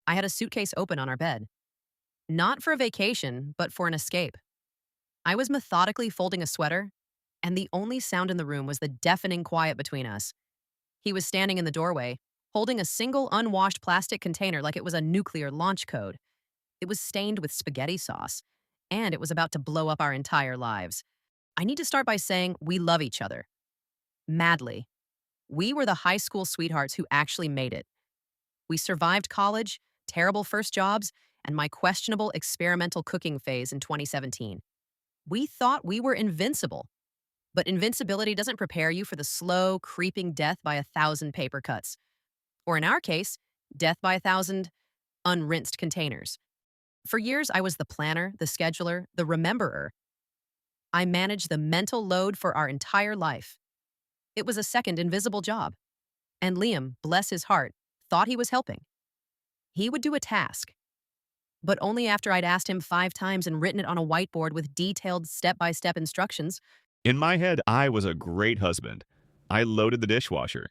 I had a suitcase open on our bed. Not for a vacation, but for an escape. I was methodically folding a sweater, and the only sound in the room was the deafening quiet between us. He was standing in the doorway, holding a single unwashed plastic container like it was a nuclear launch code. It was stained with spaghetti sauce, and it was about to blow up our entire lives. I need to start by saying we love each other. Madly. We were the high school sweethearts who actually made it. We survived college, terrible first jobs, and my questionable experimental cooking phase in 2017. We thought we were invincible. But invincibility doesn't prepare you for the slow, creeping death by 1,000 paper cuts. Or in our case, death by 1,000 unrinsed containers. For years, I was the planner, the scheduler, the rememberer. I managed the mental load for our entire life. It was a second invisible job. And Liam, bless his heart, thought he was helping. He would do a task, but only after I'd asked him 5 times and written it on a whiteboard with detailed step-by-step instructions. In my head, I was a great husband. I loaded the dishwasher.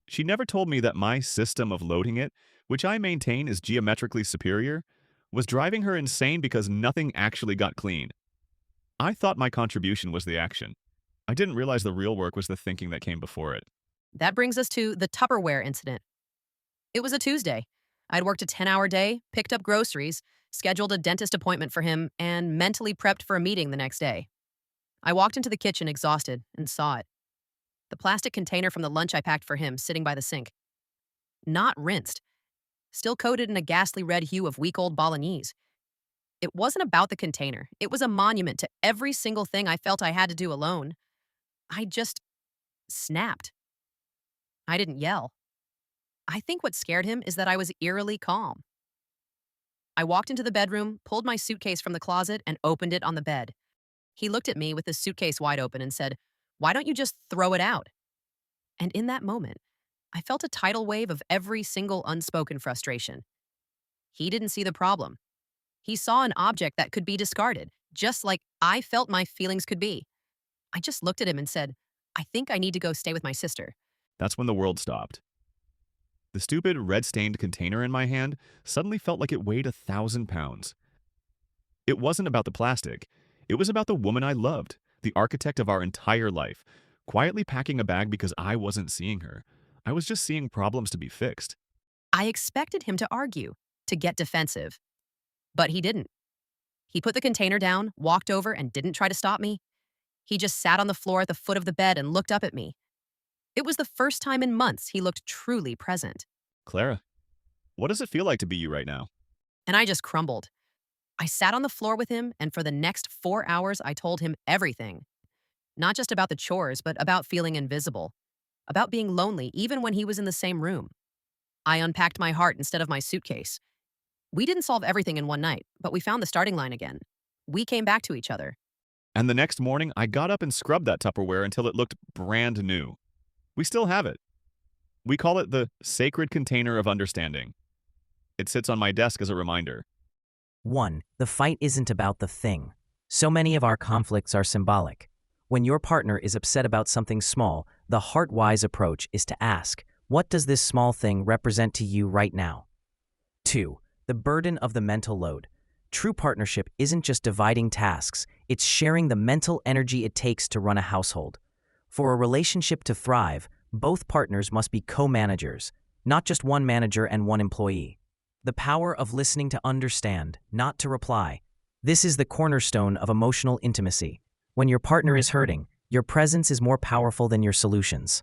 She never told me that my system of loading it, which I maintain is geometrically superior, was driving her insane because nothing actually got clean. I thought my contribution was the action. I didn't realize the real work was the thinking that came before it. That brings us to the Tupperware incident. It was a Tuesday. I'd worked a 10-hour day, picked up groceries, scheduled a dentist appointment for him, and mentally prepped for a meeting the next day. I walked into the kitchen exhausted and saw it. The plastic container from the lunch I packed for him sitting by the sink. Not rinsed. Still coated in a ghastly red hue of week-old bolognese. It wasn't about the container. It was a monument to every single thing I felt I had to do alone. I just snapped. I didn't yell. I think what scared him is that I was eerily calm. I walked into the bedroom, pulled my suitcase from the closet, and opened it on the bed. He looked at me with the suitcase wide open and said, "Why don't you just throw it out?" And in that moment, I felt a tidal wave of every single unspoken frustration. He didn't see the problem. He saw an object that could be discarded, just like I felt my feelings could be. I just looked at him and said, "I think I need to go stay with my sister." That's when the world stopped. The stupid red-stained container in my hand suddenly felt like it weighed 1,000 pounds. It wasn't about the plastic. It was about the woman I loved, the architect of our entire life, quietly packing a bag because I wasn't seeing her. I was just seeing problems to be fixed. I expected him to argue, to get defensive. But he didn't. He put the container down, walked over, and didn't try to stop me. He just sat on the floor at the foot of the bed and looked up at me. It was the first time in months he looked truly present. Clara, what does it feel like to be you right now? And I just crumbled. I sat on the floor with him, and for the next 4 hours, I told him everything. Not just about the chores, but about feeling invisible. About being lonely, even when he was in the same room. I unpacked my heart instead of my suitcase. We didn't solve everything in one night, but we found the starting line again. We came back to each other. And the next morning, I got up and scrubbed that Tupperware until it looked brand new. We still have it. We call it the sacred container of understanding. It sits on my desk as a reminder. 1. The fight isn't about the thing. So many of our conflicts are symbolic. When your partner is upset about something small, the heart-wise approach is to ask, what does this small thing represent to you right now? 2. The burden of the mental load. True partnership isn't just dividing tasks, it's sharing the mental energy it takes to run a household. For a relationship to thrive, both partners must be co-managers, not just one manager and one employee. The power of listening to understand, not to reply. This is the cornerstone of emotional intimacy. When your partner is hurting, your presence is more powerful than your solutions.